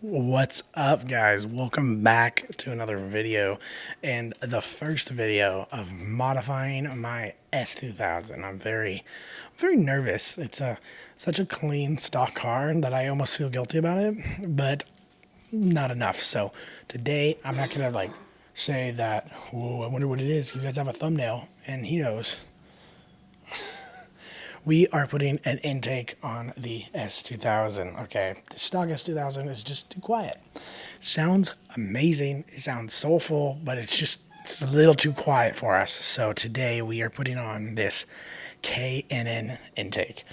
What's up, guys? Welcome back to another video, and the first video of modifying my S2000. I'm very nervous. It's such a clean stock car that I almost feel guilty about it, but not enough. So today I'm not gonna say that. Whoa, I wonder what it is. You guys have a thumbnail, and he knows. We are putting an intake on the S2000, okay? The stock S2000 is just too quiet. Sounds amazing, it sounds soulful, but it's a little too quiet for us. So today we are putting on this K&N intake.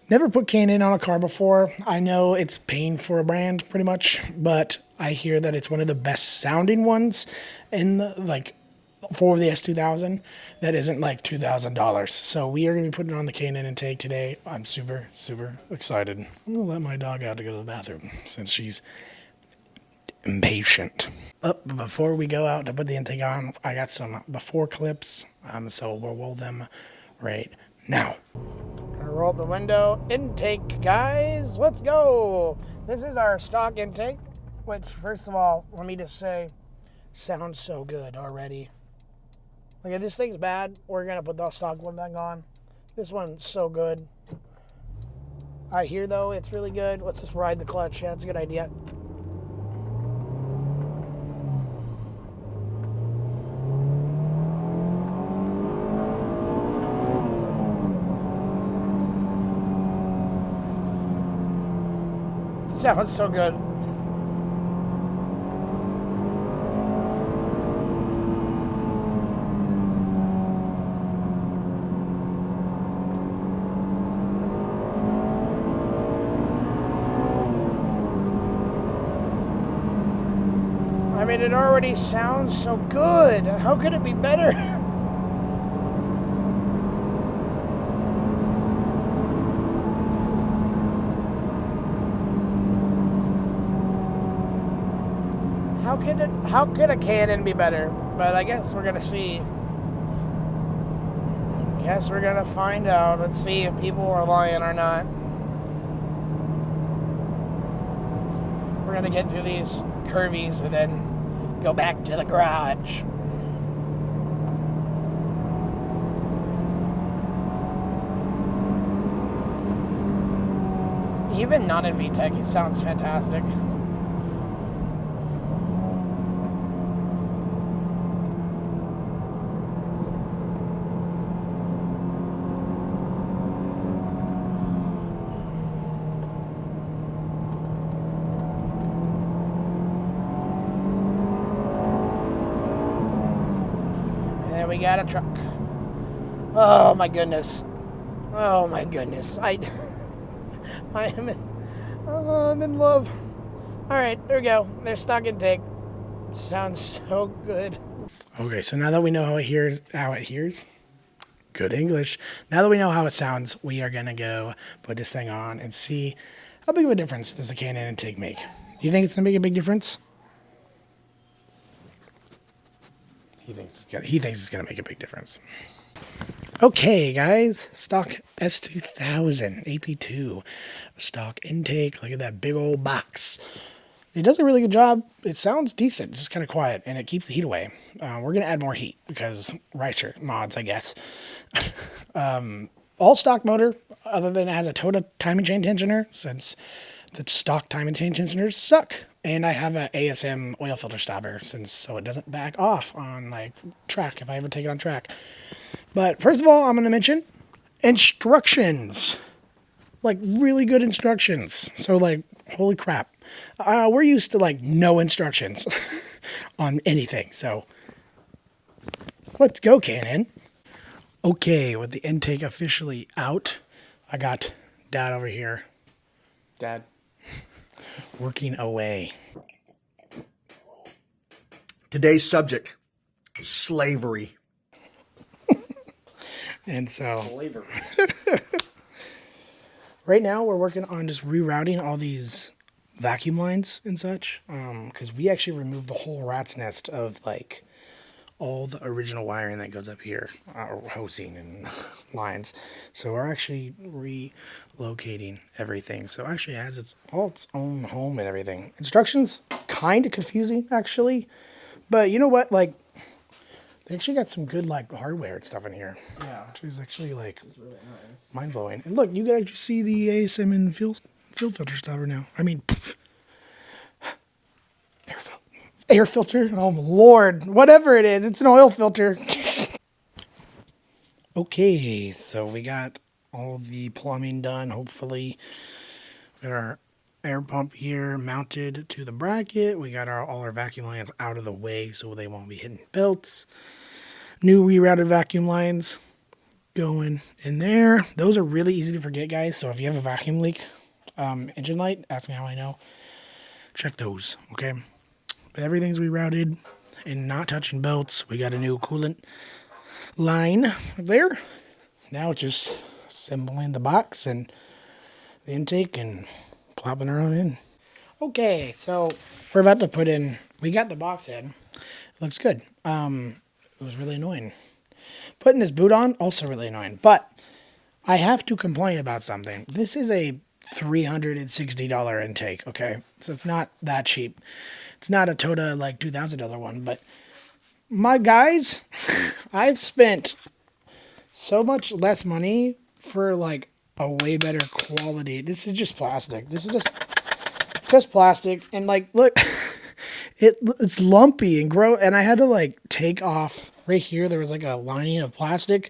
Never put K&N on a car before. I know it's paying for a brand pretty much, but I hear that it's one of the best sounding ones in the, for the S2000 that isn't like $2,000. So we are going to be putting on the K&N intake today. I'm super excited. I'm going to let my dog out to go to the bathroom since she's impatient. But before we go out to put the intake on, I got some before clips, so we'll roll them right now. Gonna roll up the window. Intake, guys, let's go. This is our stock intake, which, first of all, let me just say, sounds so good already. Like, if this thing's bad, we're going to put the stock one back on. This one's so good. I hear, though, it's really good. Let's just ride the clutch. Yeah, that's a good idea. Sounds so good. I mean, it already sounds so good. How could it be better? How could a K&N be better? But I guess we're gonna see. Guess we're gonna find out. Let's see if people are lying or not. We're gonna get through these curvies and then go back to the garage. Even not in VTEC, it sounds fantastic. We got a truck. Oh my goodness. Oh my goodness. I'm in love. All right, there we go. There's stock intake. Sounds so good. Okay, so now that we know how it hears, good English. Now that we know how it sounds, we are gonna go put this thing on and see how big of a difference does the K&N intake make. Do you think it's gonna make a big difference? He thinks it's going to make a big difference. Okay, guys. Stock S2000 AP2. Stock intake. Look at that big old box. It does a really good job. It sounds decent. It's just kind of quiet, and it keeps the heat away. We're going to add more heat because ricer mods, I guess. All stock motor, other than it has a Toyota timing chain tensioner, since the stock timing chain tensioners suck. And I have an ASM oil filter stopper, so it doesn't back off on track if I ever take it on track. But first of all, I'm going to mention instructions, really good instructions. So holy crap, we're used to no instructions on anything. So let's go, K&N. Okay, with the intake officially out, I got Dad over here. Dad. Working away. Today's subject, slavery. And so, Slavery. right now we're working on just rerouting all these vacuum lines and such, because we actually removed the whole rat's nest of all the original wiring that goes up here, hosing and lines. So we're actually relocating everything. So actually it has its own home and everything. Instructions kind of confusing actually, but you know what? Like they actually got some good like hardware and stuff in here. Yeah. Which is actually like Really nice. mind blowing. And look, you can actually see the ASM and fuel filter stopper now. I mean, air filter. Oh Lord, whatever it is, it's an oil filter. Okay, so we got all the plumbing done. Hopefully, we got our air pump here mounted to the bracket. We got all our vacuum lines out of the way so they won't be hitting belts. New rerouted vacuum lines going in there. Those are really easy to forget, guys. So if you have a vacuum leak, engine light, ask me how I know. Check those, okay? But everything's rerouted and not touching belts. We got a new coolant line there. Now it's just assembling the box and the intake and plopping her on in. Okay, so we're about to put in, we got the box in. It looks good. It was really annoying. Putting this boot on, also really annoying. But I have to complain about something. This is a $360 intake, okay? So it's not that cheap. It's not a Toyota like $2,000 one, but my guys, I've spent so much less money for like a way better quality. This is just plastic. This is just plastic, and like look, it's lumpy and and I had to like take off right here. There was like a lining of plastic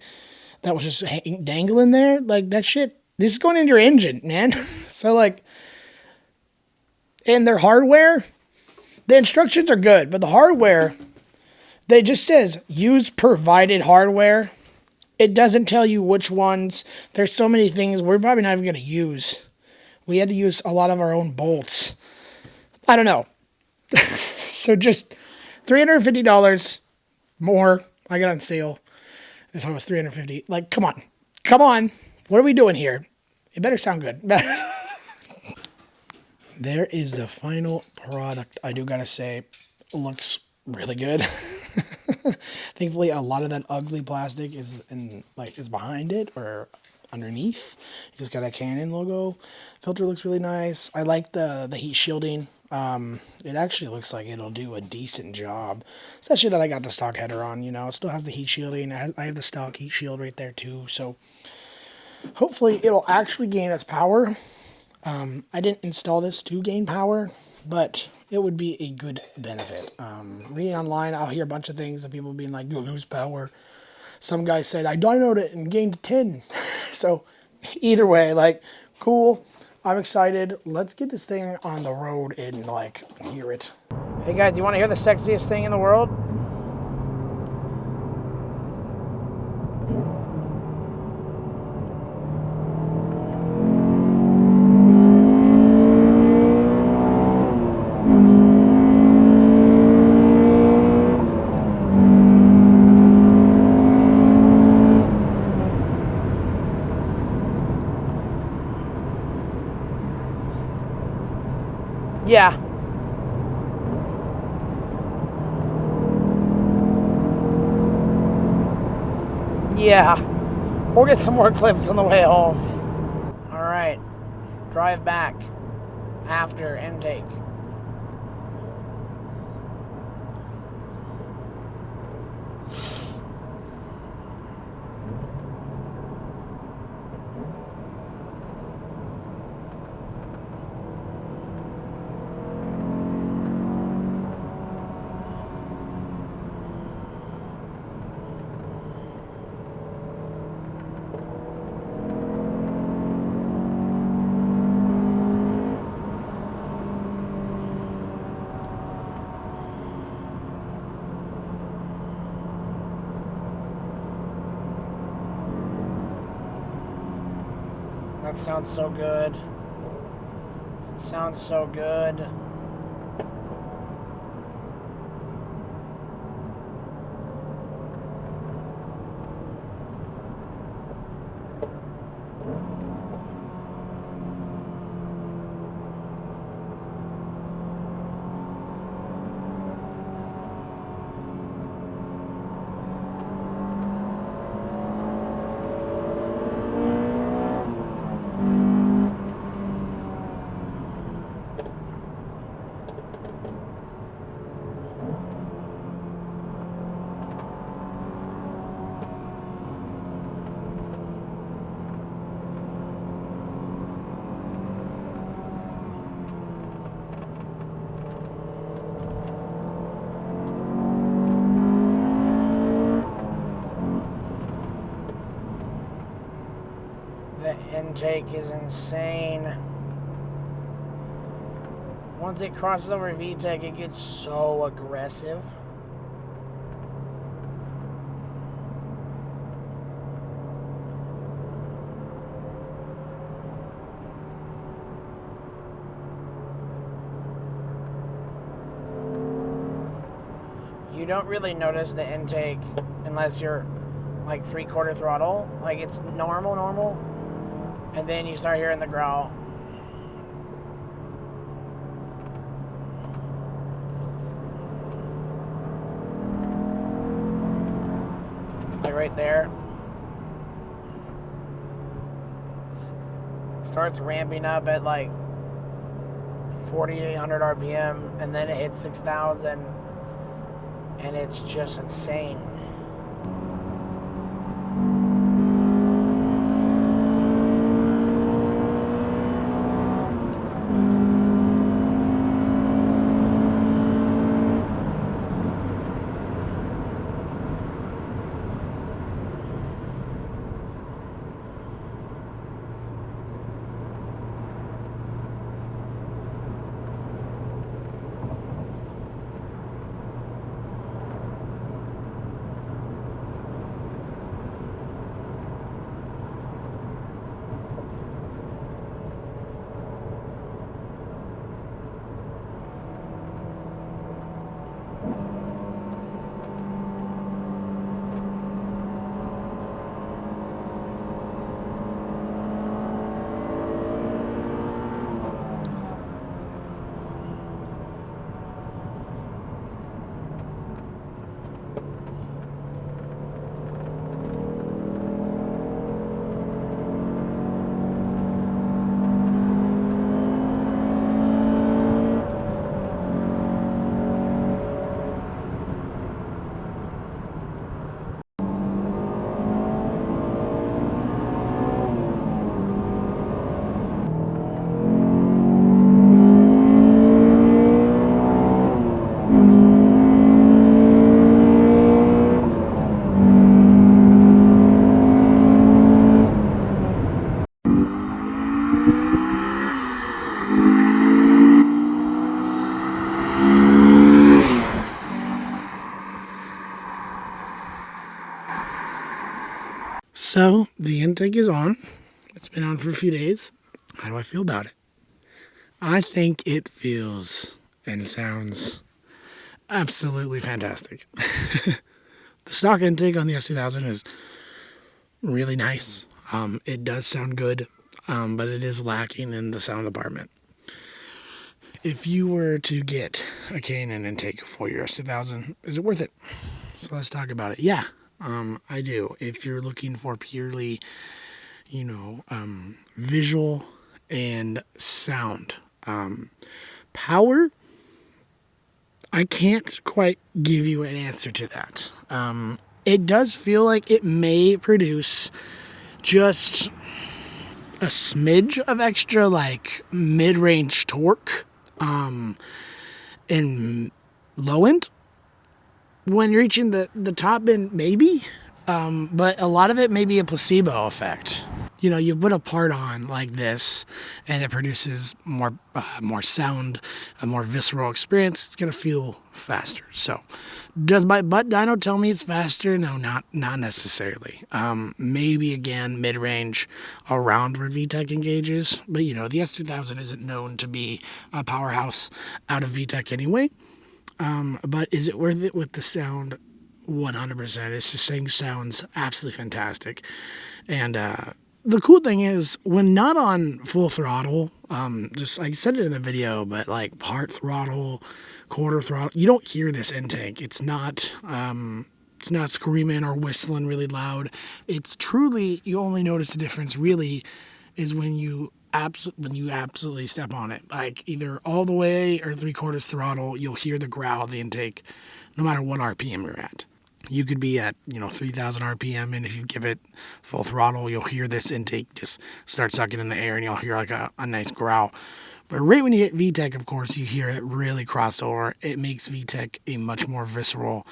that was just dangling there. Like that shit. This is going into your engine, man. So like, and their hardware. The instructions are good, but the hardware, they just says use provided hardware. It doesn't tell you which ones. There's so many things we're probably not even going to use. We had to use a lot of our own bolts. I don't know. So just $350 more. I got on sale. If I was $350, like, come on. Come on. What are we doing here? It better sound good. There is the final product. I do gotta say, it looks really good. Thankfully, a lot of that ugly plastic is behind it or underneath. You just got a Canon logo. Filter looks really nice. I like the heat shielding. It actually looks like it'll do a decent job, especially that I got the stock header on. You know, it still has the heat shielding. I have the stock heat shield right there too. So hopefully, it'll actually gain its power. I didn't install this to gain power, but it would be a good benefit. Reading online, I'll hear a bunch of things of people being like, you'll lose power. Some guy said, I dynoed it and gained 10. So either way, like, cool. I'm excited. Let's get this thing on the road and, like, hear it. Hey, guys, you want to hear the sexiest thing in the world? Yeah. Yeah. We'll get some more clips on the way home. All right. Drive back after intake. That sounds so good. It sounds so good. intake is insane. Once it crosses over VTEC, it gets so aggressive. You don't really notice the intake unless you're like 3/4 throttle. Like it's normal, and then you start hearing the growl. Like right there. Starts ramping up at like 4,800 RPM, and then it hits 6,000, and it's just insane. So the intake is on. It's been on for a few days. How do I feel about it? I think it feels and sounds absolutely fantastic. The stock intake on the S2000 is really nice. It does sound good, but it is lacking in the sound department. If you were to get a K&N intake for your S2000, is it worth it? So let's talk about it. Yeah, I do. If you're looking for purely, visual and sound. Power, I can't quite give you an answer to that. It does feel like it may produce just a smidge of extra, like, mid-range torque in low end. When you're reaching the top end, maybe. But a lot of it may be a placebo effect. You put a part on like this, and it produces more sound, a more visceral experience. It's gonna feel faster. So, does my butt dyno tell me it's faster? No, not necessarily. Maybe again mid-range, around where VTEC engages. But the S2000 isn't known to be a powerhouse out of VTEC anyway. But is it worth it with the sound? 100%. This thing sounds absolutely fantastic. And the cool thing is, when not on full throttle, just like I said it in the video, but like part throttle, quarter throttle, you don't hear this intake. It's not screaming or whistling really loud. It's truly, you only notice the difference really is when you absolutely step on it, like either all the way or 3/4 throttle. You'll hear the growl of the intake, no matter what RPM you're at. You could be at 3,000 RPM, and if you give it full throttle, you'll hear this intake just start sucking in the air, and you'll hear like a nice growl. But right when you hit VTEC, of course, you hear it really cross over. It makes VTEC a much more visceral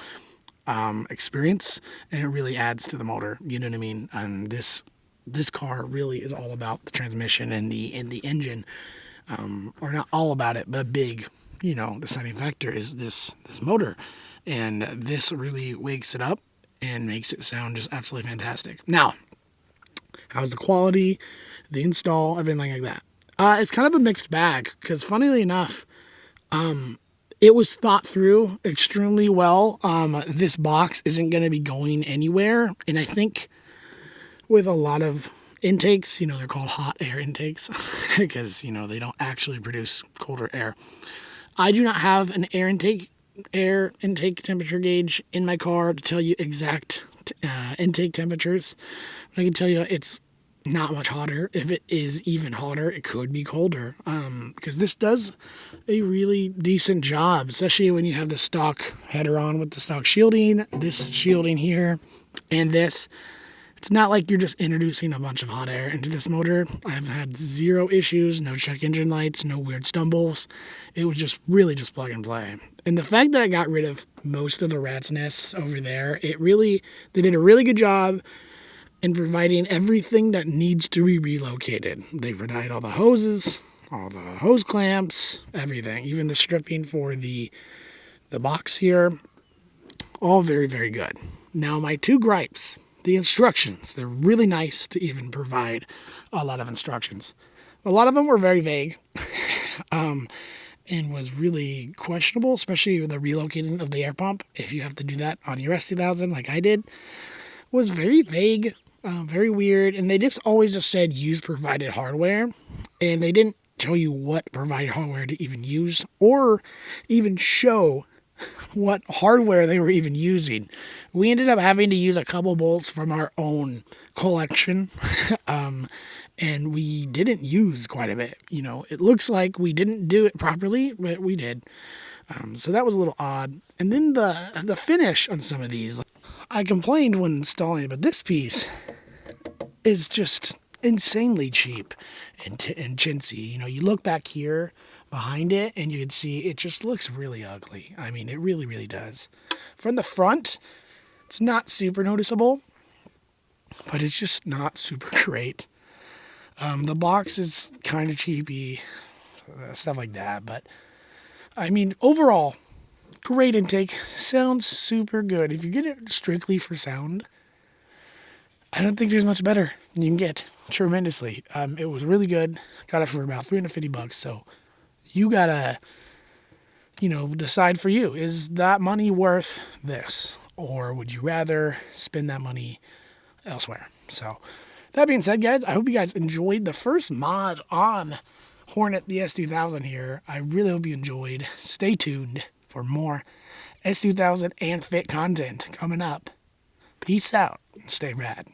experience, and it really adds to the motor. You know what I mean? And this this car really is all about the transmission and the engine, or not all about it, but big, deciding factor is this motor, and this really wakes it up and makes it sound just absolutely fantastic. Now, how's the quality, the install, everything like that? It's kind of a mixed bag because, funnily enough, it was thought through extremely well. This box isn't going to be going anywhere, and I think with a lot of intakes, they're called hot air intakes because, they don't actually produce colder air. I do not have an air intake temperature gauge in my car to tell you exact intake temperatures. But I can tell you it's not much hotter. If it is even hotter, it could be colder. Because this does a really decent job, especially when you have the stock header on with the stock shielding, this shielding here, and this. It's not like you're just introducing a bunch of hot air into this motor. I've had zero issues, no check engine lights, no weird stumbles. It was just really just plug and play. And the fact that I got rid of most of the rat's nests over there, they did a really good job in providing everything that needs to be relocated. They provide all the hoses, all the hose clamps, everything, even the stripping for the box here. All very, very good. Now, my two gripes. The instructions, they're really nice to even provide a lot of instructions. A lot of them were very vague and was really questionable, especially with the relocating of the air pump. If you have to do that on your S2000 like I did, was very vague, very weird. And they just always just said use provided hardware. And they didn't tell you what provided hardware to even use or even show what hardware they were even using. We ended up having to use a couple bolts from our own collection, and we didn't use quite a bit. It looks like we didn't do it properly, but we did. So that was a little odd. And then the finish on some of these, I complained when installing it, but this piece is just insanely cheap and chintzy. You look back here behind it and you can see it just looks really ugly. I mean, it really, really does. From the front, it's not super noticeable, but it's just not super great. The box is kind of cheapy, stuff like that. But, I mean, overall, great intake. Sounds super good. If you get it strictly for sound, I don't think there's much better you can get. Tremendously. It was really good. Got it for about $350, so you gotta, decide for you. Is that money worth this? Or would you rather spend that money elsewhere? So, that being said, guys, I hope you guys enjoyed the first mod on Hornet, the S2000 here. I really hope you enjoyed. Stay tuned for more S2000 and Fit content coming up. Peace out and stay rad.